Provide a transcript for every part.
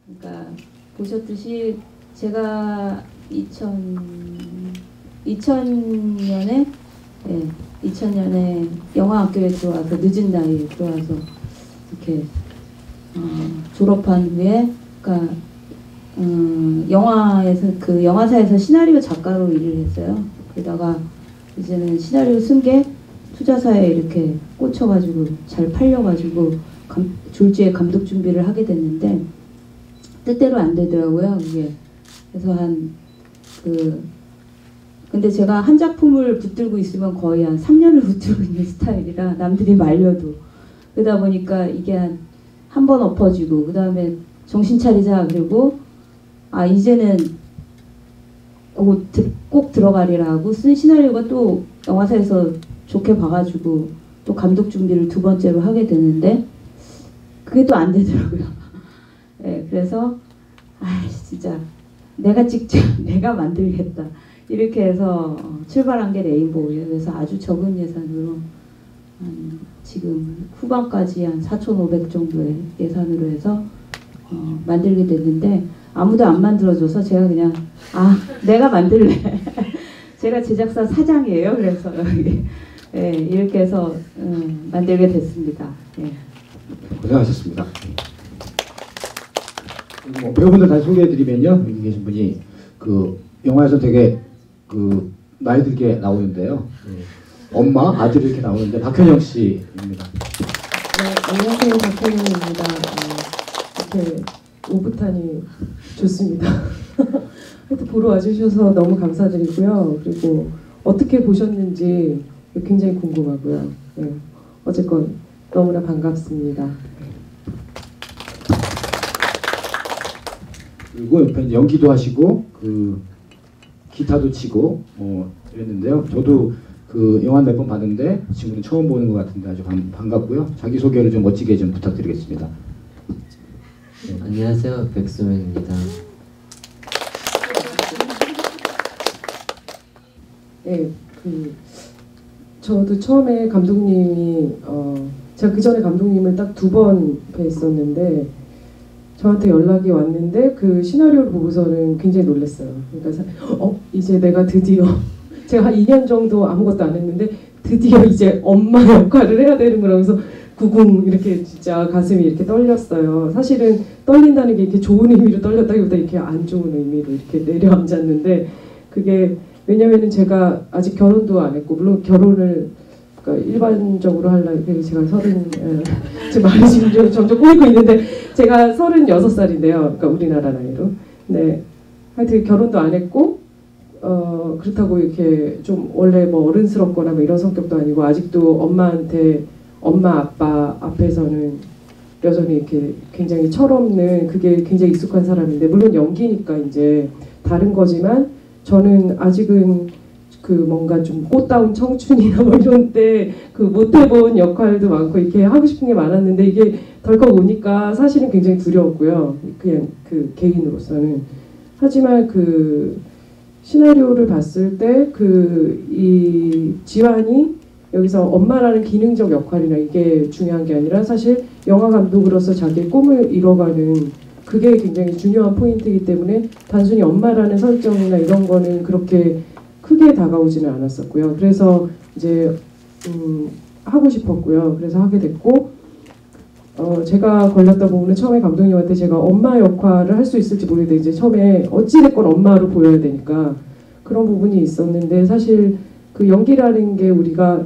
그러니까 보셨듯이 제가 2000년에 2000년에 영화학교에 들어와서 늦은 나이에 들어와서 이렇게 졸업한 후에 그러니까 영화에서 그 영화사에서 시나리오 작가로 일을 했어요. 그러다가 이제는 시나리오 쓴 게 투자사에 이렇게 꽂혀가지고 잘 팔려가지고 졸지에 감독 준비를 하게 됐는데 뜻대로 안 되더라고요. 그게 그래서 근데 제가 한 작품을 붙들고 있으면 거의 한 3년을 붙들고 있는 스타일이라 남들이 말려도 그러다 보니까 이게 한 번 엎어지고 그 다음에 정신 차리자 그리고 이제는 꼭 들어가리라 하고 쓴 시나리오가 또 영화사에서 좋게 봐가지고 또 감독 준비를 2번째로 하게 되는데 그게 또 안 되더라고요. 네, 그래서 진짜 내가 직접 내가 만들겠다 이렇게 해서 출발한 게 레인보우예요. 그래서 아주 적은 예산으로 지금 후반까지 한 4,500 정도의 예산으로 해서 만들게 됐는데 아무도 안 만들어줘서 제가 그냥 내가 만들래. 제가 제작사 사장이에요. 그래서 이렇게 해서 만들게 됐습니다. 고생하셨습니다. 배우분들 다시 소개해드리면요, 여기 계신 분이 그 영화에서 되게 그 나이 들게 나오는데요. 엄마, 아들 이렇게 나오는데 박현영 씨입니다. 네, 안녕하세요. 박현영입니다. 이렇게 오붓하니 좋습니다. 하여튼 보러 와주셔서 너무 감사드리고요. 그리고 어떻게 보셨는지 굉장히 궁금하고요. 네, 어쨌건 너무나 반갑습니다. 그리고 옆에 연기도 하시고 그 기타도 치고 이랬는데요. 저도 그 영화 몇 번 봤는데 지금은 처음 보는 것 같은데 아주 반갑고요. 자기 소개를 좀 멋지게 좀 부탁드리겠습니다. 네, 안녕하세요. 백수맨입니다. 네, 저도 처음에 감독님이 제가 그 전에 감독님을 딱 2번 뵀었는데 저한테 연락이 왔는데 그 시나리오를 보고서는 굉장히 놀랐어요. 그러니까 이제 내가 드디어 제가 한 2년 정도 아무것도 안 했는데 드디어 이제 엄마 역할을 해야 되는 거라면서 구궁 이렇게 진짜 가슴이 이렇게 떨렸어요. 사실은 떨린다는 게 이렇게 좋은 의미로 떨렸다기보다 이렇게 안 좋은 의미로 이렇게 내려앉았는데 그게 왜냐면은 제가 아직 결혼도 안 했고 물론 결혼을 그러니까 일반적으로 하려고 제가 지금 말이 지금 점점 꼬이고 있는데 제가 36살인데요. 그러니까 우리나라 나이로. 네, 하여튼 결혼도 안 했고 그렇다고 이렇게 좀 원래 뭐 어른스럽거나 뭐 이런 성격도 아니고 아직도 엄마 아빠 앞에서는 여전히 이렇게 굉장히 철없는 그게 굉장히 익숙한 사람인데 물론 연기니까 이제 다른 거지만 저는 아직은 그 뭔가 좀 꽃다운 청춘이나 뭐 이런 때 그 못 해본 역할도 많고 이렇게 하고 싶은 게 많았는데 이게 덜컥 오니까 사실은 굉장히 두려웠고요. 그냥 그 개인으로서는. 하지만 그 시나리오를 봤을 때 이 지환이 여기서 엄마라는 기능적 역할이나 이게 중요한 게 아니라 사실 영화 감독으로서 자기의 꿈을 이뤄가는 그게 굉장히 중요한 포인트이기 때문에 단순히 엄마라는 설정이나 이런 거는 그렇게 크게 다가오지는 않았었고요. 그래서 이제 하고 싶었고요. 그래서 하게 됐고 제가 걸렸다 보면 처음에 감독님한테 제가 엄마 역할을 할 수 있을지 모르겠는데 이제 처음에 어찌됐건 엄마로 보여야 되니까 그런 부분이 있었는데 사실 그 연기라는 게 우리가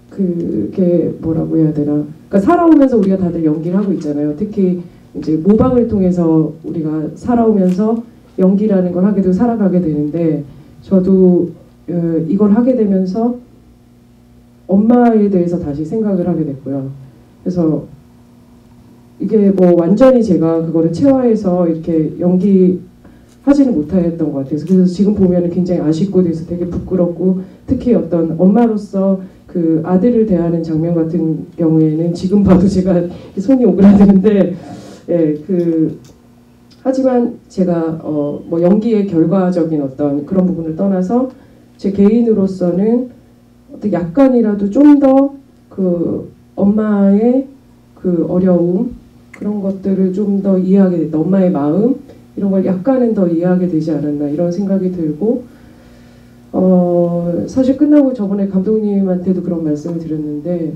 그게 뭐라고 해야 되나 그러니까 살아오면서 우리가 다들 연기를 하고 있잖아요. 특히 이제 모방을 통해서 우리가 살아오면서 연기라는 걸 하게 되고 살아가게 되는데 저도 이걸 하게 되면서 엄마에 대해서 다시 생각을 하게 됐고요. 그래서 이게 뭐 완전히 제가 그거를 체화해서 이렇게 연기하지는 못했던 것 같아요. 그래서 지금 보면은 굉장히 아쉽고 그래서 되게 부끄럽고 특히 어떤 엄마로서 그 아들을 대하는 장면 같은 경우에는 지금 봐도 제가 손이 오그라드는데 하지만 제가 뭐 연기의 결과적인 어떤 그런 부분을 떠나서 제 개인으로서는 어떻게 약간이라도 좀 더 그 엄마의 그 어려움 그런 것들을 좀 더 이해하게 됐다. 엄마의 마음 이런 걸 약간은 더 이해하게 되지 않았나 이런 생각이 들고 사실 끝나고 저번에 감독님한테도 그런 말씀을 드렸는데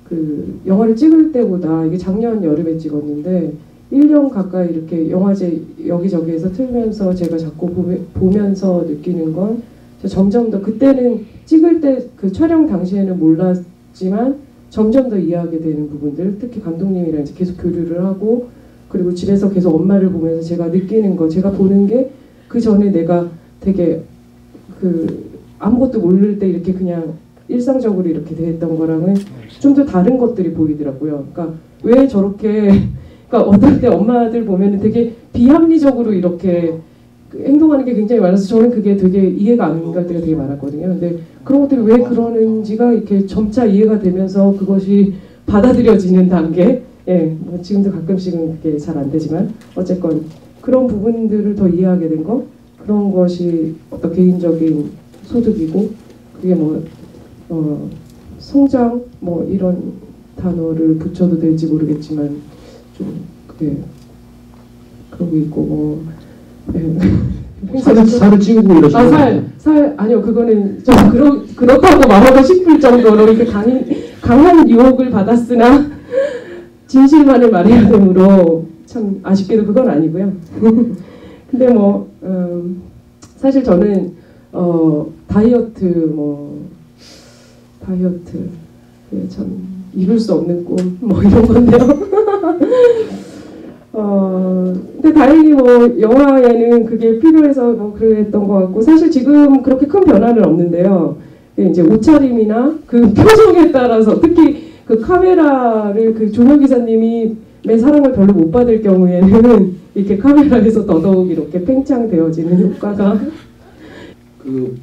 그 영화를 찍을 때보다 이게 작년 여름에 찍었는데 1년 가까이 이렇게 영화제 여기저기에서 틀면서 제가 자꾸 보면서 느끼는 건 점점 더 그때는 찍을 때 그 촬영 당시에는 몰랐지만 점점 더 이해하게 되는 부분들 특히 감독님이랑 이제 계속 교류를 하고 그리고 집에서 계속 엄마를 보면서 제가 느끼는 거 제가 보는 게 그 전에 내가 되게 그 아무것도 모를 때 이렇게 그냥 일상적으로 이렇게 대했던 거랑은 좀 더 다른 것들이 보이더라고요. 그러니까 왜 저렇게 그러니까 어떨 때 엄마들 보면은 되게 비합리적으로 이렇게 행동하는 게 굉장히 많아서 저는 그게 되게 이해가 안 갈 때가 되게 많았거든요. 근데 그런 것들이 왜 그러는지가 이렇게 점차 이해가 되면서 그것이 받아들여지는 단계. 예, 뭐 지금도 가끔씩은 그게 잘 안 되지만 어쨌건 그런 부분들을 더 이해하게 된 거 그런 것이 어떤 개인적인 소득이고 그게 뭐 성장 뭐 이런 단어를 붙여도 될지 모르겠지만 좀 그게 그러고 있고 뭐 예. 살을 찌우고 이러시는 살 아니요 그거는 좀 그렇다고 말하고 싶을 정도로 이렇게 강한 유혹을 받았으나 진실만을 말해야 되므로 참 아쉽게도 그건 아니고요. 근데 뭐 사실 저는 다이어트 그게 참 이룰 수 없는 꿈 뭐 이런 건데요. 근데 다행히 뭐 영화에는 그게 필요해서 뭐 그랬던 것 같고 사실 지금 그렇게 큰 변화는 없는데요. 이제 옷차림이나 그 표정에 따라서 특히 그 카메라를 그 조명 기사님이 내 사랑을 별로 못 받을 경우에는 이렇게 카메라에서 더더욱 이렇게 팽창되어지는 효과가 그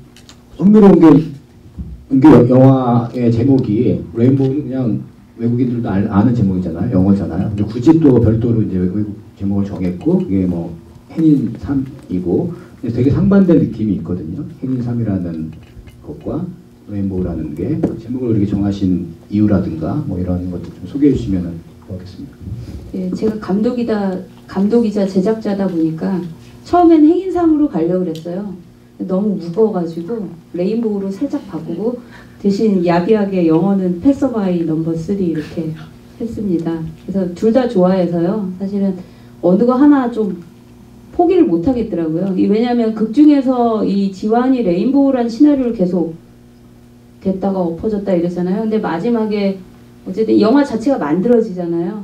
흥미로운 게 영화의 제목이 레인보우는 그냥 외국인들도 아는 제목이잖아요. 영어잖아요. 근데 굳이 또 별도로 이제 외국 제목을 정했고 이게 뭐 행인 3이고 되게 상반된 느낌이 있거든요. 행인 3이라는 것과 레인보우라는 게 제목을 이렇게 정하신 이유라든가 뭐 이런 것들 좀 소개해 주시면 고맙겠습니다. 예, 제가 감독이자 제작자다 보니까 처음엔 행인 3으로 가려고 그랬어요. 너무 무거워가지고 레인보우로 살짝 바꾸고 대신 야비하게 영어는 패서바이 넘버 3 이렇게 했습니다. 그래서 둘 다 좋아해서요. 사실은 어느 거 하나 좀 포기를 못 하겠더라고요. 왜냐하면 극 중에서 이 지환이 레인보우란 시나리오를 계속 됐다가 엎어졌다 이랬잖아요. 근데 마지막에 어쨌든 영화 자체가 만들어지잖아요.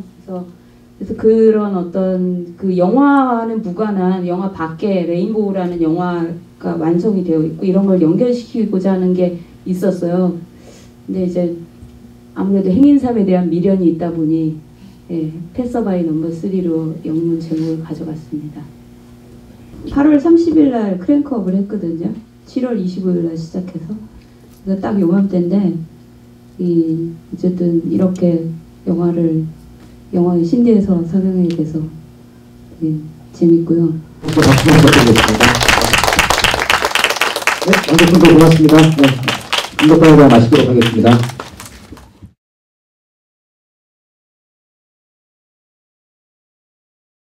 그래서 그런 어떤 그 영화와는 무관한 영화 밖에 레인보우라는 영화가 완성이 되어 있고 이런 걸 연결시키고자 하는 게 있었어요. 근데 이제 아무래도 행인3에 대한 미련이 있다 보니 예, 패서바이 넘버 3로 영문 제목을 가져갔습니다. 8월 30일 날 크랭크업을 했거든요. 7월 25일 날 시작해서 그래서 딱 요맘때인데 어쨌든 이렇게 영화의 신디에서 상영이 돼서 예, 재밌고요. 박수 부탁드리겠습니다. 네, 관객분들 고맙습니다. 네, 감독관에 대한 마치도록 하겠습니다.